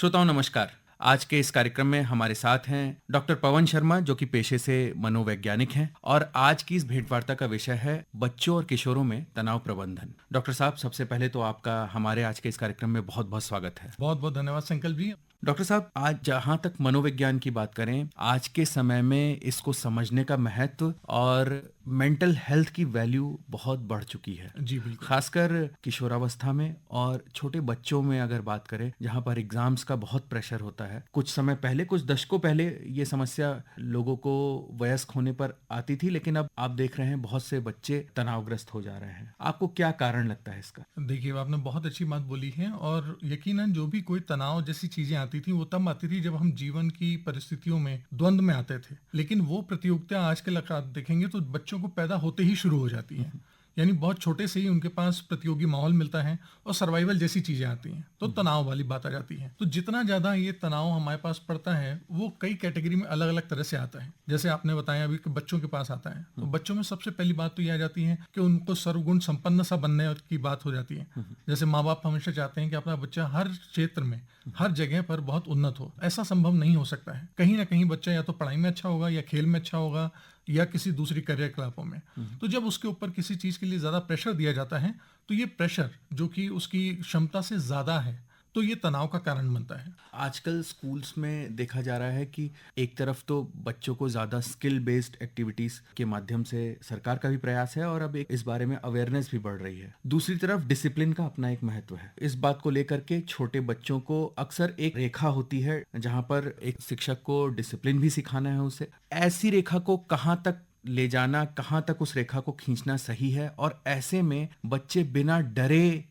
श्रोताओं नमस्कार। आज के इस कार्यक्रम में हमारे साथ हैं डॉक्टर पवन शर्मा, जो कि पेशे से मनोवैज्ञानिक हैं, और आज की इस भेंटवार्ता का विषय है बच्चों और किशोरों में तनाव प्रबंधन। डॉक्टर साहब, सबसे पहले तो आपका हमारे आज के इस कार्यक्रम में बहुत बहुत स्वागत है। बहुत बहुत धन्यवाद संकल्प जी। डॉक्टर साहब, आज जहाँ तक मनोविज्ञान की बात करें, आज के समय में इसको समझने का महत्व और मेंटल हेल्थ की वैल्यू बहुत बढ़ चुकी है जी बिल्कुल। खासकर किशोरावस्था में और छोटे बच्चों में अगर बात करें, जहाँ पर एग्जाम्स का बहुत प्रेशर होता है। कुछ समय पहले, कुछ दशकों पहले ये समस्या लोगों को वयस्क होने पर आती थी, लेकिन अब आप देख रहे हैं बहुत से बच्चे तनावग्रस्त हो जा रहे हैं। आपको क्या कारण लगता है इसका? देखिए, आपने बहुत अच्छी बात बोली है और यकीनन जो भी कोई तनाव जैसी चीजें आती थी वो तब आती थी जब हम जीवन की परिस्थितियों में द्वंद में आते थे। लेकिन वो प्रतियोगिता आजकल आप देखेंगे तो बच्चों को पैदा होते ही शुरू हो जाती है। यानी बहुत छोटे से ही उनके पास प्रतियोगी माहौल मिलता है और सर्वाइवल जैसी चीजें आती हैं, तो तनाव वाली बात आ जाती है। तो जितना ज्यादा ये तनाव हमारे पास पड़ता है वो कई कैटेगरी में अलग अलग तरह से आता है। जैसे आपने बताया अभी कि बच्चों के पास आता है, तो बच्चों में सबसे पहली बात तो ये आ जाती है कि उनको सर्वगुण संपन्न सा बनने की बात हो जाती है। जैसे माँ बाप हमेशा चाहते हैं कि अपना बच्चा हर क्षेत्र में, हर जगह पर बहुत उन्नत हो। ऐसा संभव नहीं हो सकता है। कहीं ना कहीं बच्चा या तो पढ़ाई में अच्छा होगा, या खेल में अच्छा होगा, या किसी दूसरी कार्यकलापों में। तो जब उसके ऊपर किसी चीज के लिए ज्यादा प्रेशर दिया जाता है, तो ये प्रेशर जो कि उसकी क्षमता से ज्यादा है, तो ये तनाव का कारण बनता है। आजकल स्कूल्स में देखा जा रहा है कि एक तरफ तो बच्चों को ज़्यादा स्किल बेस्ड एक्टिविटीज़ के माध्यम से सरकार का भी प्रयास है, और अब एक इस बारे में अवेयरनेस भी बढ़ रही है। दूसरी तरफ डिसिप्लिन का अपना एक महत्व है। इस बात को लेकर के छोटे बच्चों को अक्सर एक रेखा होती है जहाँ पर एक शिक्षक को डिसिप्लिन भी सिखाना है उसे। ऐसी रेखा को कहाँ तक ले जाना, कहाँ तक उस रेखा को खींचना सही है, और ऐसे में बच्चे बिना डरे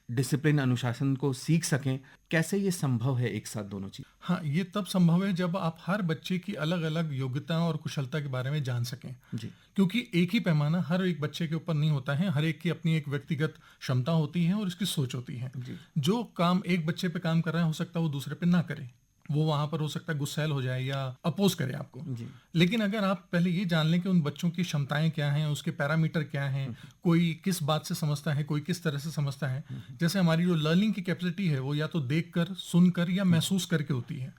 डिसिप्लिन, अनुशासन को सीख सकें, कैसे ये संभव है एक साथ दोनों चीज? हाँ, ये तब संभव है जब आप हर बच्चे की अलग अलग योग्यता और कुशलता के बारे में जान सकें। जी। क्योंकि एक ही पैमाना हर एक बच्चे के ऊपर नहीं होता है। हर एक की अपनी एक व्यक्तिगत क्षमता होती है और उसकी सोच होती है। जी। जो काम एक बच्चे पे काम कर रहा है, हो सकता है वो दूसरे पे ना करे। वो वहां पर हो सकता है गुस्सैल हो जाए या अपोज करे आपको। जी। लेकिन अगर आप पहले ये जान लें कि उन बच्चों की क्षमताएं क्या हैं, उसके पैरामीटर क्या हैं, कोई किस बात से समझता है, कोई किस तरह से समझता है। जैसे हमारी जो लर्निंग की कैपेसिटी है वो या तो देखकर, सुनकर या महसूस करके होती है।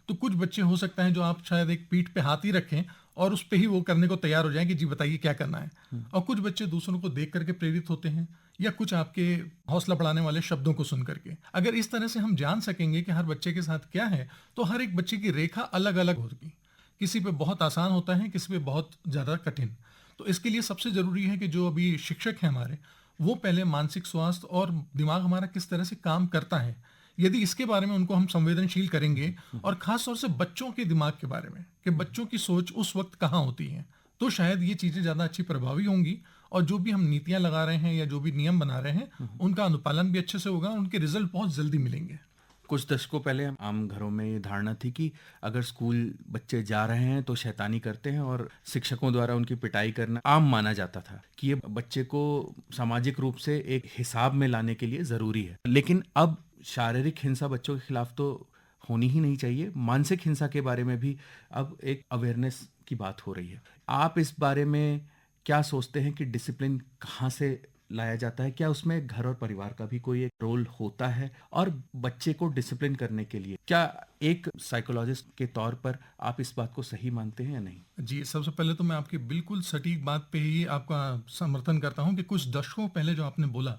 तो कुछ बच्चे हो सकता है जो आप शायद एक पीठ पे हाथ ही रखें और उस पे ही वो करने को तैयार हो जाएं कि जी बताइए क्या करना है। और कुछ बच्चे दूसरों को देख करके प्रेरित होते हैं, या कुछ आपके हौसला बढ़ाने वाले शब्दों को सुन करके। अगर इस तरह से हम जान सकेंगे कि हर बच्चे के साथ क्या है, तो हर एक बच्चे की रेखा अलग अलग होगी। किसी पे बहुत आसान होता है, किसी पे बहुत ज्यादा कठिन। तो इसके लिए सबसे जरूरी है कि जो अभी शिक्षक हैं हमारे, वो पहले मानसिक स्वास्थ्य और दिमाग हमारा किस तरह से काम करता है, यदि इसके बारे में उनको हम संवेदनशील करेंगे, और खास तौर से बच्चों के दिमाग के बारे में कि बच्चों की सोच उस वक्त कहाँ होती है, तो शायद ये चीजें ज्यादा अच्छी प्रभावी होंगी। और जो भी हम नीतियां लगा रहे हैं या जो भी नियम बना रहे हैं, उनका अनुपालन भी अच्छे से होगा और उनके रिजल्ट बहुत जल्दी मिलेंगे। कुछ दशकों पहले आम घरों में ये धारणा थी कि अगर स्कूल बच्चे जा रहे हैं तो शैतानी करते हैं, और शिक्षकों द्वारा उनकी पिटाई करना आम माना जाता था कि ये बच्चे को सामाजिक रूप से एक हिसाब में लाने के लिए जरूरी है। लेकिन अब शारीरिक हिंसा बच्चों के खिलाफ तो होनी ही नहीं चाहिए। मानसिक हिंसा के बारे में भी अब एक अवेयरनेस की बात हो रही है। आप इस बारे में क्या सोचते हैं कि डिसिप्लिन कहाँ से लाया जाता है? क्या उसमें घर और परिवार का भी कोई एक रोल होता है? और बच्चे को डिसिप्लिन करने के लिए क्या एक साइकोलॉजिस्ट के तौर पर आप इस बात को सही मानते हैं या नहीं? जी, सबसे पहले तो मैं आपकी बिल्कुल सटीक बात पे ही आपका समर्थन करता हूँ कि कुछ दशकों पहले जो आपने बोला,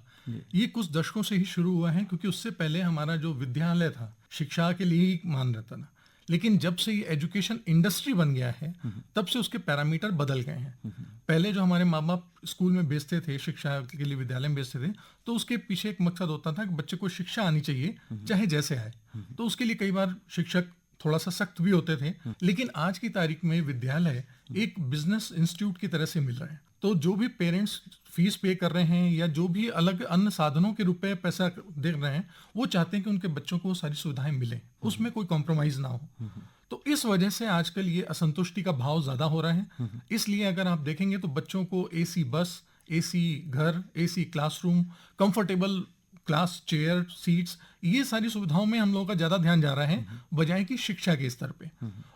ये कुछ दशकों से ही शुरू हुआ है। क्योंकि उससे पहले हमारा जो विद्यालय था, शिक्षा के लिए ही मान रहता था। लेकिन जब से ये एजुकेशन इंडस्ट्री बन गया है, तब से उसके पैरामीटर बदल गए हैं। पहले जो हमारे माँ बाप स्कूल में भेजते थे, शिक्षा के लिए विद्यालय में भेजते थे, तो उसके पीछे एक मकसद होता था कि बच्चे को शिक्षा आनी चाहिए, चाहे जैसे आए। तो उसके लिए कई बार शिक्षक थोड़ा सा सख्त भी होते थे। लेकिन आज की तारीख में विद्यालय एक बिजनेस इंस्टीट्यूट की तरह से मिल रहा है। तो जो भी पेरेंट्स फीस पे कर रहे हैं या जो भी अलग अन्य साधनों के रूप में पैसा दे रहे हैं, वो चाहते हैं कि उनके बच्चों को सारी सुविधाएं मिलें, उसमें कोई कॉम्प्रोमाइज ना हो। तो इस वजह से आजकल ये असंतुष्टि का भाव ज्यादा हो रहा है। इसलिए अगर आप देखेंगे तो बच्चों को एसी बस, एसी घर, AC classroom, comfortable class chair, seats, ये सारी सुविधाओं में हम लोगों का ज्यादा ध्यान जा रहा है, बजाय कि शिक्षा के स्तर पे।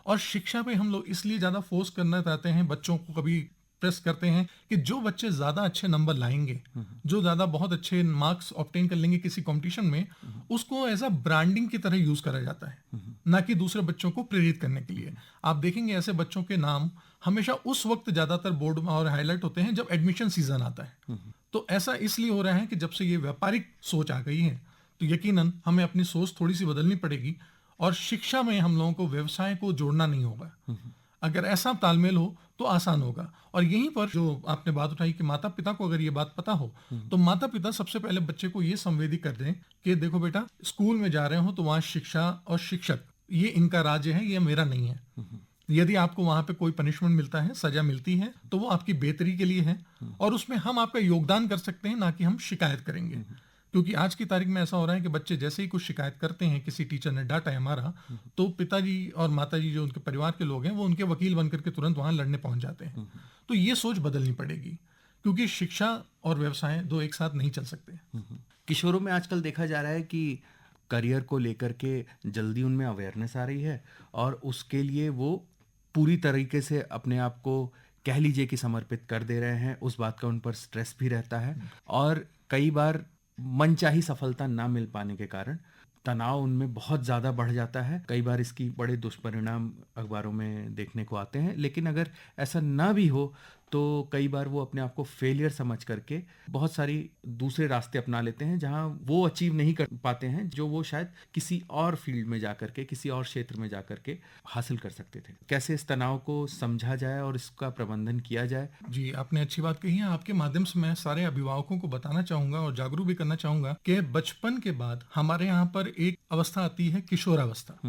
और शिक्षा पे हम लोग इसलिए ज्यादा फोर्स करना चाहते हैं, बच्चों को कभी प्रेस करते हैं कि जो बच्चे ज्यादा अच्छे नंबर लाएंगे, जो ज्यादा बहुत अच्छे मार्क्स ऑब्टेन कर लेंगे किसी कंपटीशन में, उसको एज अ ब्रांडिंग की तरह यूज करा जाता है, ना कि दूसरे बच्चों को प्रेरित करने के लिए। आप देखेंगे ऐसे बच्चों के नाम हमेशा उस वक्त ज्यादातर बोर्ड में और हाईलाइट होते हैं जब एडमिशन सीजन आता है। तो ऐसा इसलिए हो रहा है कि जब से ये व्यापारिक सोच आ गई है, तो यकीनन हमें अपनी सोच थोड़ी सी बदलनी पड़ेगी, और शिक्षा में हम लोगों को व्यवसाय को जोड़ना नहीं होगा। अगर ऐसा तालमेल हो तो आसान होगा। और यहीं पर जो आपने बात उठाई कि माता पिता को अगर ये बात पता हो, तो माता पिता सबसे पहले बच्चे को ये संवेदी कर दें कि देखो बेटा, स्कूल में जा रहे हो तो वहां शिक्षा और शिक्षक ये इनका राज्य है, ये मेरा नहीं है। यदि आपको वहां पे कोई पनिशमेंट मिलता है, सजा मिलती है, तो वो आपकी बेहतरी के लिए है, और उसमें हम आपका योगदान कर सकते हैं, ना कि हम शिकायत करेंगे। क्योंकि आज की तारीख में ऐसा हो रहा है कि बच्चे जैसे ही कुछ शिकायत करते हैं, किसी टीचर ने डांटा है हमारा, तो पिताजी और माताजी जो उनके परिवार के लोग हैं, वो उनके वकील बनकर के तुरंत वहां लड़ने पहुंच जाते हैं। तो ये सोच बदलनी पड़ेगी, क्योंकि शिक्षा और व्यवसाय दो एक साथ नहीं चल सकते। किशोरों में आजकल देखा जा रहा है कि करियर को लेकर के जल्दी उनमें अवेयरनेस आ रही है, और उसके लिए वो पूरी तरीके से अपने आप को कह लीजिए कि समर्पित कर दे रहे हैं। उस बात का उन पर स्ट्रेस भी रहता है, और कई बार मनचाही सफलता ना मिल पाने के कारण तनाव उनमें बहुत ज़्यादा बढ़ जाता है। कई बार इसकी बड़े दुष्परिणाम अखबारों में देखने को आते हैं। लेकिन अगर ऐसा ना भी हो, तो कई बार वो अपने आप को फेलियर समझ करके बहुत सारी दूसरे रास्ते अपना लेते हैं, जहां वो अचीव नहीं कर पाते हैं जो वो शायद किसी और फील्ड में जा करके, किसी और क्षेत्र में जा करके हासिल कर सकते थे। कैसे इस तनाव को समझा जाए और इसका प्रबंधन किया जाए? जी, आपने अच्छी बात कही है। आपके माध्यम से मैं सारे अभिभावकों को बताना चाहूंगा और जागरूक भी करना चाहूंगा कि बचपन के बाद हमारे यहाँ पर एक अवस्था आती है किशोरावस्था,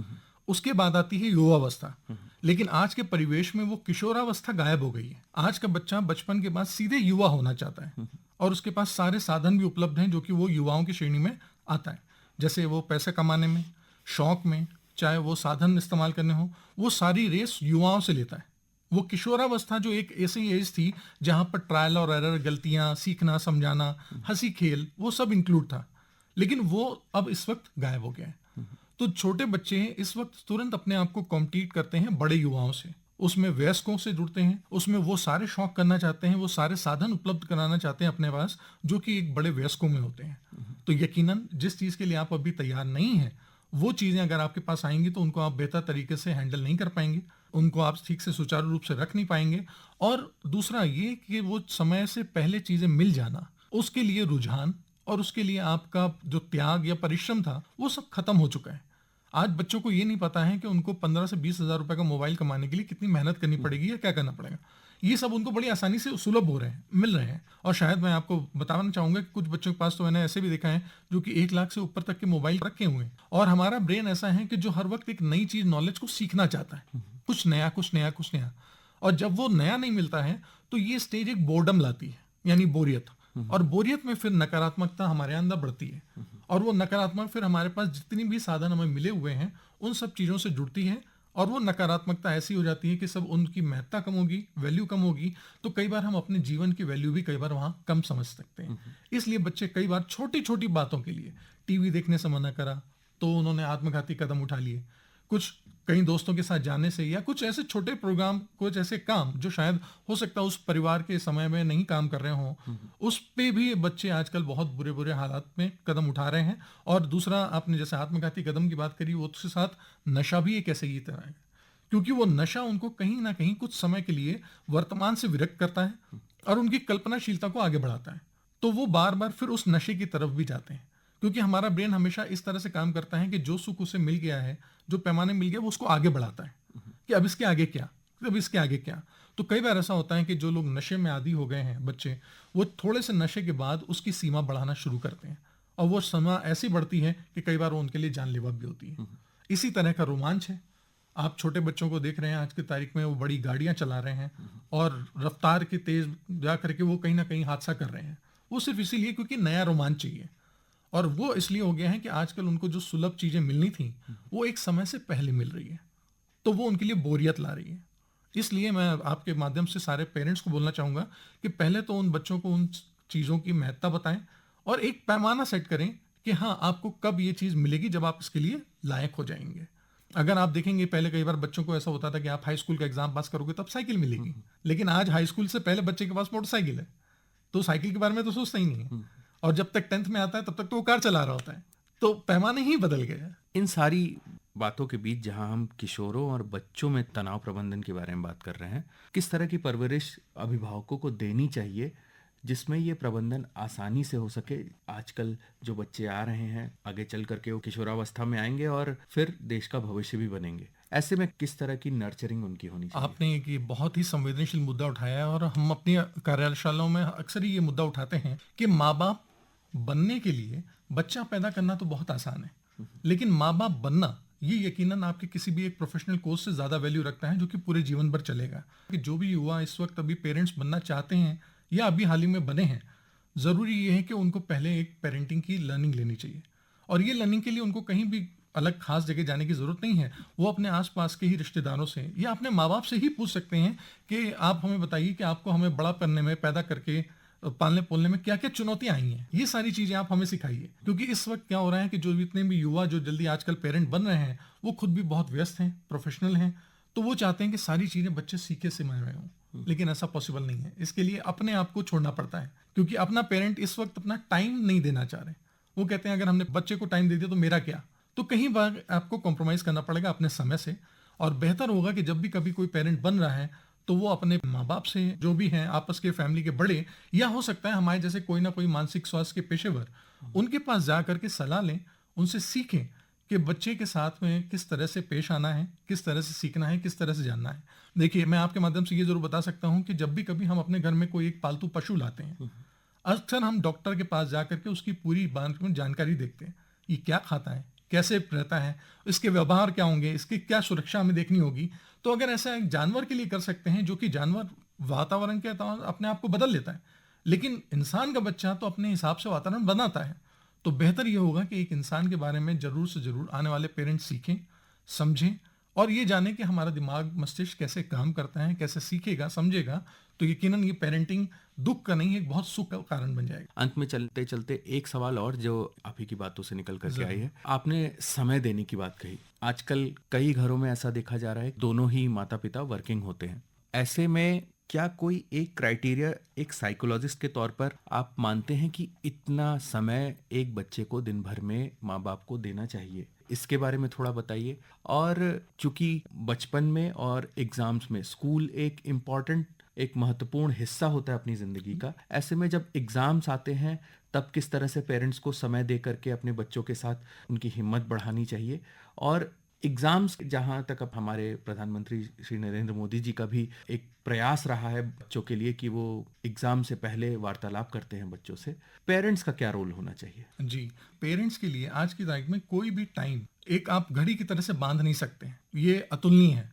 उसके बाद आती है युवावस्था। लेकिन आज के परिवेश में वो किशोरावस्था गायब हो गई है। आज का बच्चा बचपन के बाद सीधे युवा होना चाहता है, और उसके पास सारे साधन भी उपलब्ध हैं जो कि वो युवाओं की श्रेणी में आता है। जैसे वो पैसे कमाने में, शौक में, चाहे वो साधन इस्तेमाल करने हो, वो सारी रेस युवाओं से लेता है। वो किशोरावस्था जो एक ऐसी एज थी जहां पर ट्रायल और एरर, गलतियां, सीखना, समझाना, हंसी खेल, वो सब इंक्लूड था, लेकिन वो अब इस वक्त गायब हो गया है। तो छोटे बच्चे इस वक्त तुरंत अपने आप को कॉम्पीट करते हैं बड़े युवाओं से, उसमें वयस्कों से जुड़ते हैं, उसमें वो सारे शौक करना चाहते हैं, वो सारे साधन उपलब्ध कराना चाहते हैं अपने पास, जो कि एक बड़े वयस्कों में होते हैं। तो यकीनन जिस चीज़ के लिए आप अभी तैयार नहीं हैं, वो चीज़ें अगर आपके पास आएंगी तो उनको आप बेहतर तरीके से हैंडल नहीं कर पाएंगे, उनको आप ठीक से सुचारू रूप से रख नहीं पाएंगे। और दूसरा ये कि वो समय से पहले चीज़ें मिल जाना, उसके लिए रुझान और उसके लिए आपका जो त्याग या परिश्रम था, वो सब खत्म हो चुका है। आज बच्चों को ये नहीं पता है कि उनको 15 से 20 हज़ार रुपए का मोबाइल कमाने के लिए कितनी मेहनत करनी पड़ेगी या क्या करना पड़ेगा। ये सब उनको बड़ी आसानी से सुलभ हो रहे हैं, मिल रहे हैं। और शायद मैं आपको बताना चाहूंगा कि कुछ बच्चों के पास तो मैंने ऐसे भी देखा है जो कि 1 लाख से ऊपर तक के मोबाइल रखे हुए हैं। और हमारा ब्रेन ऐसा है कि जो हर वक्त एक नई चीज, नॉलेज को सीखना चाहता है, कुछ नया कुछ नया कुछ नया। और जब वो नया नहीं मिलता है तो ये स्टेज एक बोर्डम लाती है, यानी बोरियत। और बोरियत में फिर नकारात्मकता हमारे अंदर बढ़ती है, और वो नकारात्मक फिर हमारे पास जितनी भी साधन हमें मिले हुए हैं उन सब चीज़ों से जुड़ती है, और वो नकारात्मकता ऐसी हो जाती है कि सब उनकी महत्ता कम होगी, वैल्यू कम होगी। तो कई बार हम अपने जीवन की वैल्यू भी कई बार वहाँ कम समझ सकते हैं। इसलिए बच्चे कई बार छोटी छोटी बातों के लिए, टीवी देखने से मना करा तो उन्होंने आत्मघाती कदम उठा लिए, कुछ कई दोस्तों के साथ जाने से, या कुछ ऐसे छोटे प्रोग्राम, कुछ ऐसे काम जो शायद हो सकता है उस परिवार के समय में नहीं काम कर रहे हों, उस पे भी बच्चे आजकल बहुत बुरे बुरे हालात में कदम उठा रहे हैं। और दूसरा, आपने जैसे आत्मघाती कदम की बात करी, वो उसके साथ नशा भी एक ऐसे ही तरह है, क्योंकि वो नशा उनको कहीं ना कहीं कुछ समय के लिए वर्तमान से विरक्त करता है और उनकी कल्पनाशीलता को आगे बढ़ाता है। तो वो बार बार फिर उस नशे की तरफ भी जाते हैं, क्योंकि हमारा ब्रेन हमेशा इस तरह से काम करता है कि जो सुख उसे मिल गया है, जो पैमाने मिल गया, वो उसको आगे बढ़ाता है कि अब इसके आगे क्या, अब इसके आगे क्या। तो कई बार ऐसा होता है कि जो लोग नशे में आदी हो गए हैं बच्चे, वो थोड़े से नशे के बाद उसकी सीमा बढ़ाना शुरू करते हैं, और वो सीमा ऐसी बढ़ती है कि कई बार वो उनके लिए जानलेवा भी होती है। इसी तरह का रोमांच है। आप छोटे बच्चों को देख रहे हैं आज की तारीख में, वो बड़ी गाड़ियां चला रहे हैं और रफ्तार के तेज जा करके वो कहीं ना कहीं हादसा कर रहे हैं। वो सिर्फ इसीलिए क्योंकि नया रोमांच चाहिए, और वो इसलिए हो गया है कि आजकल उनको जो सुलभ चीजें मिलनी थी वो एक समय से पहले मिल रही है, तो वो उनके लिए बोरियत ला रही है। इसलिए मैं आपके माध्यम से सारे पेरेंट्स को बोलना चाहूंगा कि पहले तो उन बच्चों को उन चीज़ों की महत्ता बताएं, और एक पैमाना सेट करें कि हाँ, आपको कब ये चीज़ मिलेगी, जब आप इसके लिए लायक हो जाएंगे। अगर आप देखेंगे, पहले कई बार बच्चों को ऐसा होता था कि आप हाई स्कूल का एग्जाम पास करोगे तब साइकिल मिलेगी, लेकिन आज हाई स्कूल से पहले बच्चे के पास मोटरसाइकिल है, तो साइकिल के बारे में तो सोचता ही नहीं है। और जब तक 10th में आता है तब तक तो वो कार चला रहा होता है। तो पैमाने ही बदल गए। इन सारी बातों के बीच जहां हम किशोरों और बच्चों में तनाव प्रबंधन के बारे में बात कर रहे हैं, किस तरह की परवरिश अभिभावकों को देनी चाहिए जिसमें ये प्रबंधन आसानी से हो सके? आजकल जो बच्चे आ रहे हैं, आगे चल करके वो किशोरावस्था में आएंगे और फिर देश का भविष्य भी बनेंगे। ऐसे में किस तरह की नर्चरिंग उनकी होनी चाहिए? आपने एक ये बहुत ही संवेदनशील मुद्दा उठाया है, और हम अपनी कार्यशालाओं में अक्सर ही ये मुद्दा उठाते हैं कि माँ बाप बनने के लिए बच्चा पैदा करना तो बहुत आसान है, लेकिन माँ बाप बनना ये यकीनन आपके किसी भी एक प्रोफेशनल कोर्स से ज़्यादा वैल्यू रखता है, जो कि पूरे जीवन भर चलेगा। कि जो भी युवा इस वक्त अभी पेरेंट्स बनना चाहते हैं या अभी हाल ही में बने हैं, ज़रूरी ये है कि उनको पहले एक पेरेंटिंग की लर्निंग लेनी चाहिए, और ये लर्निंग के लिए उनको कहीं भी अलग खास जगह जाने की ज़रूरत नहीं है। वो अपने आसपास के ही रिश्तेदारों से या अपने माँ बाप से ही पूछ सकते हैं कि आप हमें बताइए कि आपको हमें बड़ा करने में, पैदा करके पालने पोलने में क्या क्या चुनौतियां आई हैं। ये सारी चीज़ें आप हमें सिखाइए, क्योंकि इस वक्त क्या हो रहा है कि जो इतने भी युवा जो जल्दी आजकल पेरेंट बन रहे हैं, वो खुद भी बहुत व्यस्त हैं, प्रोफेशनल हैं, तो वो चाहते हैं कि सारी चीज़ें बच्चे सीखे से मैं हों, लेकिन ऐसा पॉसिबल नहीं है। इसके लिए अपने आप को छोड़ना पड़ता है, क्योंकि अपना पेरेंट इस वक्त अपना टाइम नहीं देना चाह रहे। वो कहते हैं अगर हमने बच्चे को टाइम दे दिया तो मेरा क्या। तो कहीं बार आपको कॉम्प्रोमाइज़ करना पड़ेगा अपने समय से, और बेहतर होगा कि जब भी कभी कोई पेरेंट बन रहा है तो वो अपने माँ बाप से, जो भी हैं आपस के फैमिली के बड़े, या हो सकता है हमारे जैसे कोई ना कोई मानसिक स्वास्थ्य के पेशेवर, उनके पास जा करके सलाह लें, उनसे सीखें कि बच्चे के साथ में किस तरह से पेश आना है, किस तरह से सीखना है, किस तरह से जानना है। देखिए, मैं आपके माध्यम से ये जरूर बता सकता हूँ कि जब भी कभी हम अपने घर में कोई एक पालतू पशु लाते हैं, अक्सर हम डॉक्टर के पास जा करके उसकी पूरी बात में जानकारी देखते हैं। ये क्या खाता है, कैसे रहता है, इसके व्यवहार क्या होंगे, इसकी क्या सुरक्षा हमें देखनी होगी। तो अगर ऐसा एक जानवर के लिए कर सकते हैं, जो कि जानवर वातावरण के अपने आप को बदल लेता है, लेकिन इंसान का बच्चा तो अपने हिसाब से वातावरण बनाता है, तो बेहतर ये होगा कि एक इंसान के बारे में जरूर से जरूर आने वाले पेरेंट्स सीखें, समझें, और ये जानें कि हमारा दिमाग, मस्तिष्क कैसे काम करता है, कैसे सीखेगा, समझेगा, तो यकीनन ये पेरेंटिंग दुख का नहीं, एक बहुत सुख का कारण बन जाएगा। अंत में चलते चलते एक सवाल और जो आप ही की बातों से निकल करके आई है, आपने समय देने की बात कही। आजकल कई घरों में ऐसा देखा जा रहा है, दोनों ही माता पिता वर्किंग होते हैं। ऐसे में क्या कोई एक क्राइटेरिया, एक साइकोलॉजिस्ट के तौर पर आप मानते हैं कि इतना समय एक बच्चे को दिन भर में माँ बाप को देना चाहिए? इसके बारे में थोड़ा बताइए। और चूंकि बचपन में और एग्जाम्स में स्कूल एक इम्पॉर्टेंट, एक महत्वपूर्ण हिस्सा होता है अपनी ज़िंदगी का, ऐसे में जब एग्ज़ाम्स आते हैं तब किस तरह से पेरेंट्स को समय दे करके अपने बच्चों के साथ उनकी हिम्मत बढ़ानी चाहिए? और एग्ज़ाम्स, जहाँ तक अब हमारे प्रधानमंत्री श्री नरेंद्र मोदी जी का भी एक प्रयास रहा है बच्चों के लिए कि वो एग्ज़ाम से पहले वार्तालाप करते हैं बच्चों से, पेरेंट्स का क्या रोल होना चाहिए? जी, पेरेंट्स के लिए आज की तारीख में कोई भी टाइम एक आप घड़ी की तरह से बांध नहीं सकते, ये अतुलनीय है।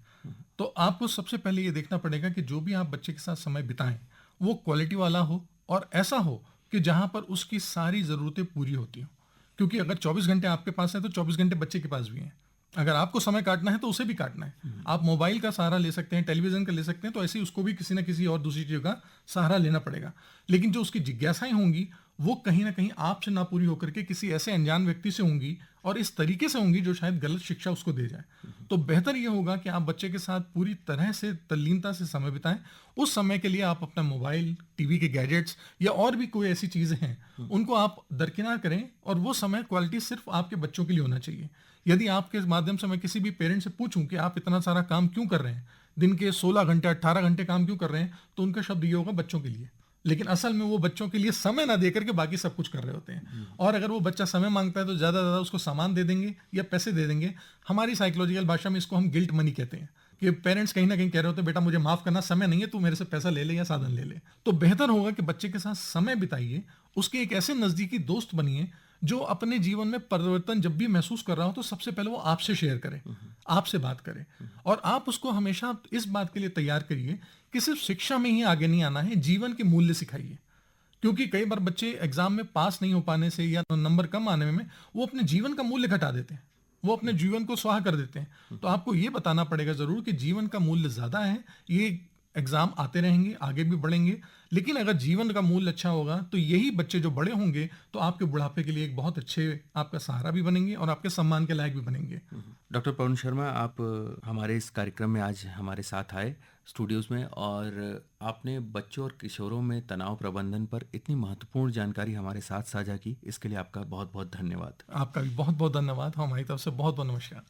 तो आपको सबसे पहले ये देखना पड़ेगा कि जो भी आप बच्चे के साथ समय बिताएं, वो क्वालिटी वाला हो, और ऐसा हो कि जहां पर उसकी सारी ज़रूरतें पूरी होती हो। क्योंकि अगर 24 घंटे आपके पास है तो 24 घंटे बच्चे के पास भी हैं। अगर आपको समय काटना है तो उसे भी काटना है। आप मोबाइल का सहारा ले सकते हैं, टेलीविज़न का ले सकते हैं, तो ऐसे ही उसको भी किसी ना किसी और दूसरी चीज़ का सहारा लेना पड़ेगा। लेकिन जो उसकी जिज्ञासाएं होंगी वो कहीं ना कहीं आपसे ना पूरी होकर के किसी ऐसे अनजान व्यक्ति से होंगी, और इस तरीके से होंगी जो शायद गलत शिक्षा उसको दे जाए। तो बेहतर ये होगा कि आप बच्चे के साथ पूरी तरह से तल्लीनता से समय बिताएं। उस समय के लिए आप अपना मोबाइल, टीवी के गैजेट्स या और भी कोई ऐसी चीज़ें हैं उनको आप दरकिनार करें, और वो समय क्वालिटी सिर्फ आपके बच्चों के लिए होना चाहिए। यदि आपके माध्यम से मैं किसी भी पेरेंट से पूछूं कि आप इतना सारा काम क्यों कर रहे हैं, दिन के 16 घंटे 18 घंटे काम क्यों कर रहे हैं, तो उनका शब्द ये होगा बच्चों के लिए। लेकिन असल में वो बच्चों के लिए समय ना दे करके बाकी सब कुछ कर रहे होते हैं। और अगर वो बच्चा समय मांगता है तो ज़्यादा ज़्यादा उसको सामान दे देंगे या पैसे दे देंगे। हमारी साइकोलॉजिकल भाषा में इसको हम गिल्ट मनी कहते हैं, कि पेरेंट्स कहीं ना कहीं कह रहे होते हैं बेटा मुझे माफ़ करना, समय नहीं है, तू मेरे से पैसा ले ले या साधन ले ले। तो बेहतर होगा कि बच्चे के साथ समय बिताइए, उसके एक ऐसे नज़दीकी दोस्त बनिए जो अपने जीवन में परिवर्तन जब भी महसूस कर रहा हो तो सबसे पहले वो आपसे शेयर करे, आपसे बात करे, और आप उसको हमेशा इस बात के लिए तैयार करिए कि सिर्फ शिक्षा में ही आगे नहीं आना है, जीवन के मूल्य सिखाइए। क्योंकि कई बार बच्चे एग्जाम में पास नहीं हो पाने से या नंबर कम आने में वो अपने जीवन का मूल्य घटा देते हैं, वो अपने जीवन को स्वाहा कर देते हैं। तो आपको ये बताना पड़ेगा जरूर कि जीवन का मूल्य ज्यादा है, ये एग्जाम आते रहेंगे, आगे भी बढ़ेंगे, लेकिन अगर जीवन का मूल्य अच्छा होगा तो यही बच्चे जो बड़े होंगे तो आपके बुढ़ापे के लिए एक बहुत अच्छे आपका सहारा भी बनेंगे और आपके सम्मान के लायक भी बनेंगे। डॉक्टर पवन शर्मा, आप हमारे इस कार्यक्रम में आज हमारे साथ आए स्टूडियोज़ में, और आपने बच्चों और किशोरों में तनाव प्रबंधन पर इतनी महत्वपूर्ण जानकारी हमारे साथ साझा की। इसके लिए आपका बहुत बहुत धन्यवाद। आपका भी बहुत बहुत धन्यवाद। हमारी तरफ से बहुत बहुत नमस्कार।